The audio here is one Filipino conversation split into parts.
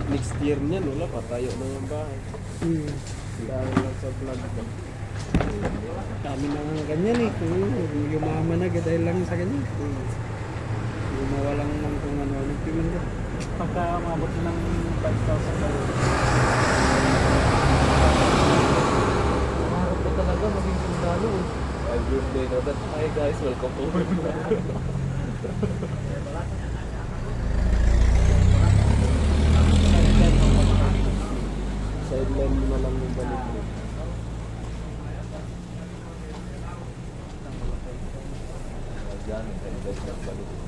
Next year niyan, wala, patayo na yung bahay. Dahil lang sa vlog ko. Dami na nga ganyan eh. Yumaman na dahil lang sa ganyan. Gumawa lang ng kung ano-ano piman ka. Pagka umabot na ng 5,000 dollars. Maharap ko talaga maging sundalo. Ay, birthday na that. Hi guys, welcome to my vlog. Sideline mo na lang yung balik mo. Diyan, sideline lang balik mo.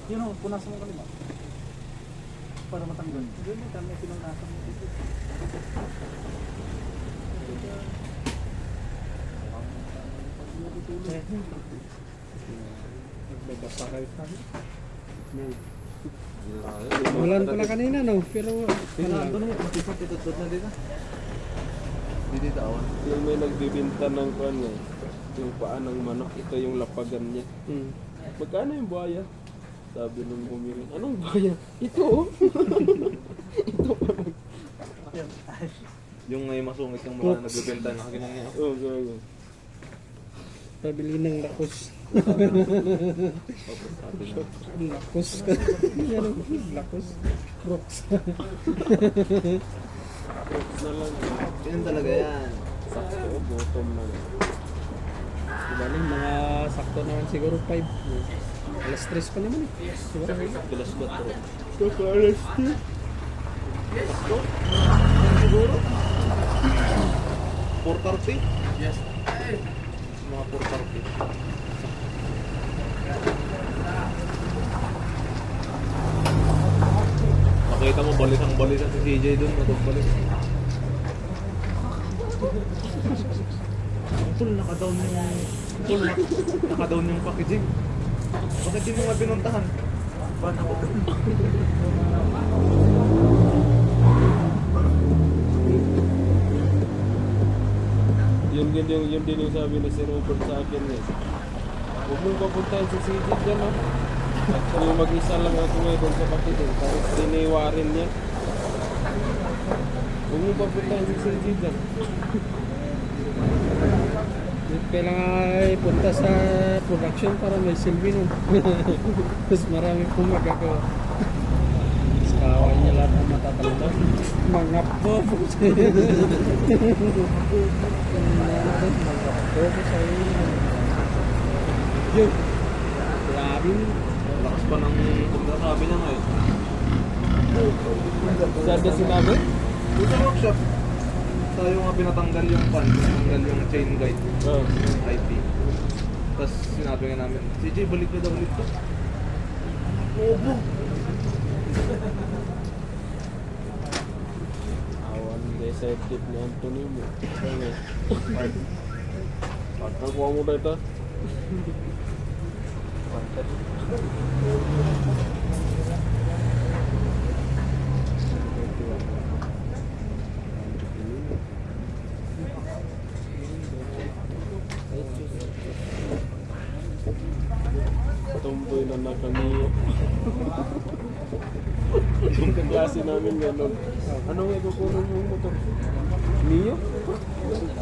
Yun o, punasan mo kalima. Para matanggal. Yun o, kami pinunasan mo dito. Nagbabasa kayo sa akin. Ulan pala kanina no, pero Pinando na yun, matisot itutod na dito. Dito tawan. Yung may nagbibinta ng kwan eh. Yung paa ng manok, ito yung lapagan niya. Magkano yung buhaya? Sabi nung bumili. Anong buhaya? Ito oh. Ito pa. Yung ngayon masungit yung mga nagbibenta na ganyan niya. Oo, gago. pabili ng lakos. Sabi na. Lakos. Yan ang lakos. Rocks. Na lang. Yan talaga yan. Sakto, bottom na lang. Diba lang, mga sakto naman siguro 5. Alas 3 pa naman eh. Siguro. Kilas 4. Kakalas na. Sakto? Yan siguro? 4:30? Yes. Mga 4:30. Makita mo balisang-balisan si CJ dun, matugbalik. Tol, naka-down yung... Tol, naka-down yung packaging. Bakit di mo nga pinuntahan? Ba't ako? Yun din yung sabi ni Sir Robert sa akin eh. Huwag mong papuntahin si CJ dyan ha. Actually mag-isa lang ako ngayon doon sa kapit eh. Tapos diniwarin niya. Huwag mong papuntahin si CJ dyan. Kailangan ay punta sa production para may silbi nun. Tapos marami pong magagawa. Tapos kaway niya lahat ng matatanda. Mga bobo sa'yo. Mga bobo sa'yo. Yun. Grabe mo. Lakas pa ng pagkasabi niya ngayon. Saan na sinabi? Dito sa workshop. Tayo nga pinatanggal yung pan, pinatanggal yung chain guide, Oh. IT. Tapos sinabi nga namin, CJ, balik na daw ulit to. Obo! Awan guys, side tip ni Anthony mo. Ano? Pagkakuha mo na ito. Tumboy na nakamiyo. Yung kaklase namin gano'n. Ano nga kukunin yung motor? Mio?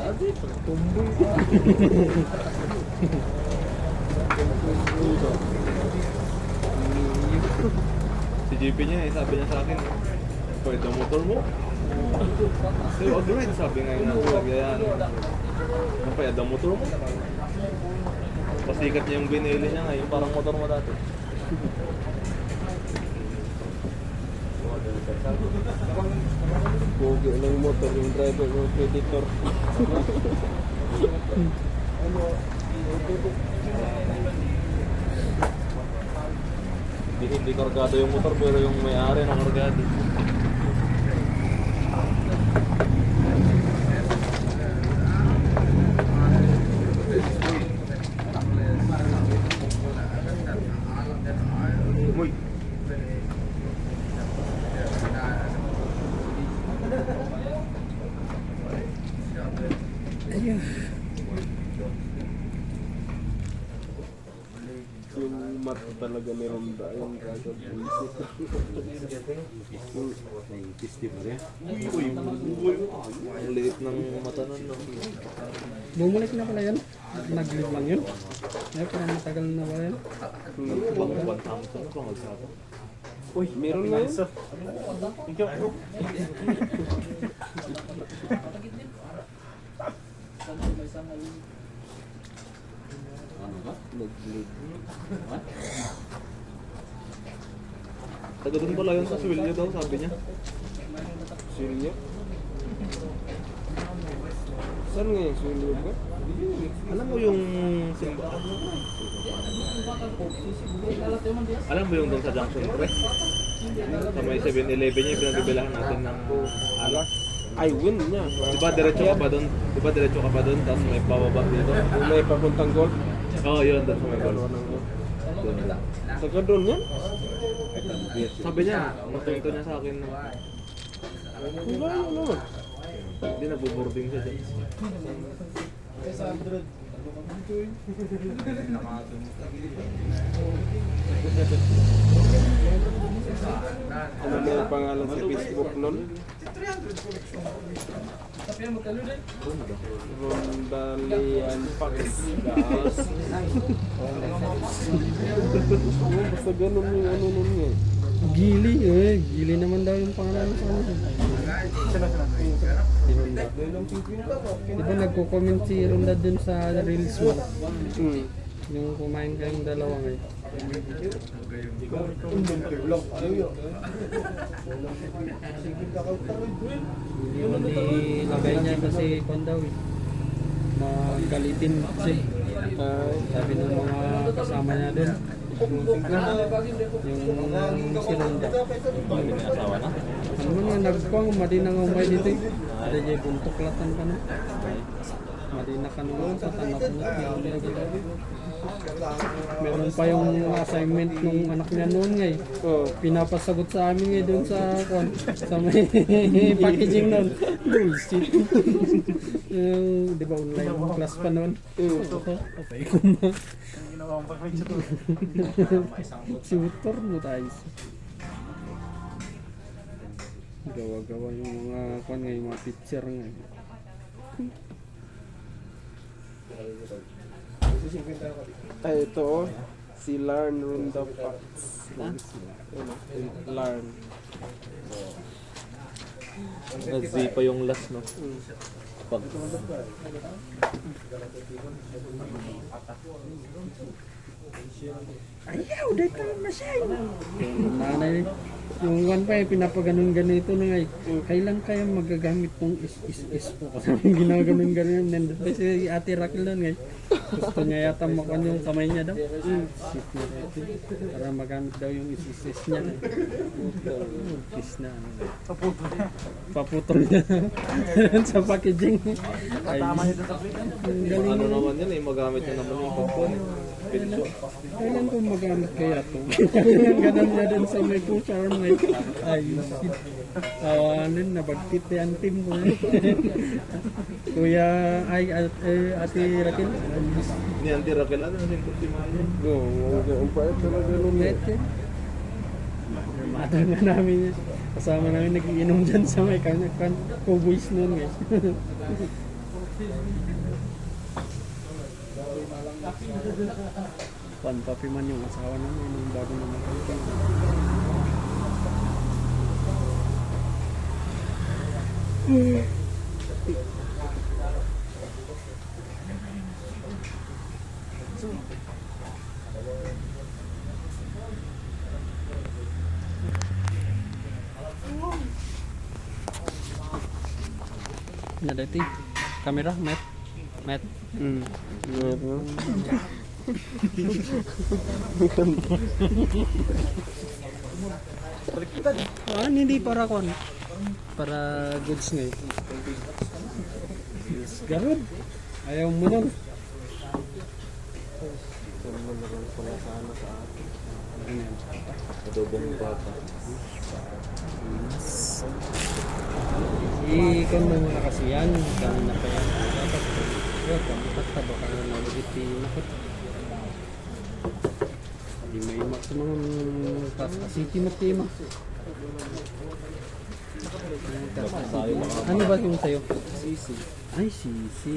Ate, tumboy. Si JP niya sabi niya sa akin, pwede ang motor mo? Sabi, wag right, sabi nga yung nagyayaan. Pwede ang motor mo? Pasikat niya yung binili niya ngayon, parang motor mo dati. Pogi ng motor yung driver ng Predator. Hindi kargado yung motor pero yung may-ari ng kargado. Uy! Ayun. mata talaga ni Ronda yung gagawin. Ang liit ng mata nun, no? Bumalik na pala yan. Nag-live lang yun. Ay, parang matagal na ba yan? Bang bantang ito na pang magsapa. Uy, meron nga yun. Thank you. Nag-lead. Taga doon pala yun sa Swilyo daw, sabi niya. Silya? Saan nga yung silya ba? Alam mo yung simba? Alam mo yung doon sa Junction 3? Sa may 7-Eleven niya, pinagbibilahan natin ng alak. Ay, win niya. Diba diretso ka pa doon? Diba diretso ka pa doon, tapos may pababa dito? Yung may papuntang golf. Oo, yun, doon sa may Dalawa balo. ng golf. Saka doon yan? Sabi niya, matuto niya sa akin na Wala yun naman. hindi nabuboarding siya dyan. Ano na yung pangalan sa Facebook nun? Rondalian Pax. Basta ganun yung ano nun nga eh. Gili, Gili naman daw yung pangalan sa ano. Si Ronda. Di ba nagko-comment si Ronda dun sa Reels mo? Hmm. Yung kumain kayong dalawa ngayon. Yung nilagay niya kasi kung daw eh. Magalitin kasi. Sabi ng mga kasama niya dun. Yung si Ronda. May asawa na? Ano man nga nagpang, madi na nga umay dito eh. Ada jay buntok latan ka na. Madi na ka naman sa tanap na. Meron pa yung assignment nung anak niya noon nga eh. Oh. Pinapasagot sa amin ngayon doon sa may packaging noon. Bullshit. Yung, di ba online class pa noon? Okay ko na. Ginawa ang pag-picture to. Tutor mo tayo. Gawa-gawa yung mga kwan nga, yung mga picture nga. Ay, ito oh. Si Larn Ronda Pax. Larn. Z pa yung last, no? Pag Ayaw, dahil ka na siya. Nanay, yung one pa pinapaganon-ganon ito na nga. Kailan kaya magagamit tong is po? Kasi ginaganon-ganon. Nandun pa si Ate Raquel doon nga. Gusto niya yata makuha yung kamay niya daw. Shit niya ito. Para magamit daw yung is niya. Is na. Paputol niya. Sa packaging. Ay, Tama niya sa plate. ang galing. ano naman yan eh, magamit niya naman yung pagkuhan eh. Pinso. Kailan ko magamit kaya ito? Ganun niya din sa may push arm eh. Ay, shit. Tawanin, nabagtit yung team ko eh. Kuya, Ate Raquel. Ni Auntie Raquel, ano na yung kultimahan? Ang pait talaga nun eh. Net eh. Mata nga namin yun. Kasama namin nagiinom dyan sa may cowboys noon guys. Panpapi man yung asawa namin nung bago naman kami. Na dati. Kamera, Matt. Meron. Hindi para kon. Para goods ngayon. Yes, garod. Ayaw mo nun. Adobong bata. Ikon mo mga kasi yan. Kami na pa yan. Dapat. Kami tataba ka na nalagit pinakot. Hindi Sa mga City Matima. Ano ba yung sa'yo? Sisi. Ay, Sisi.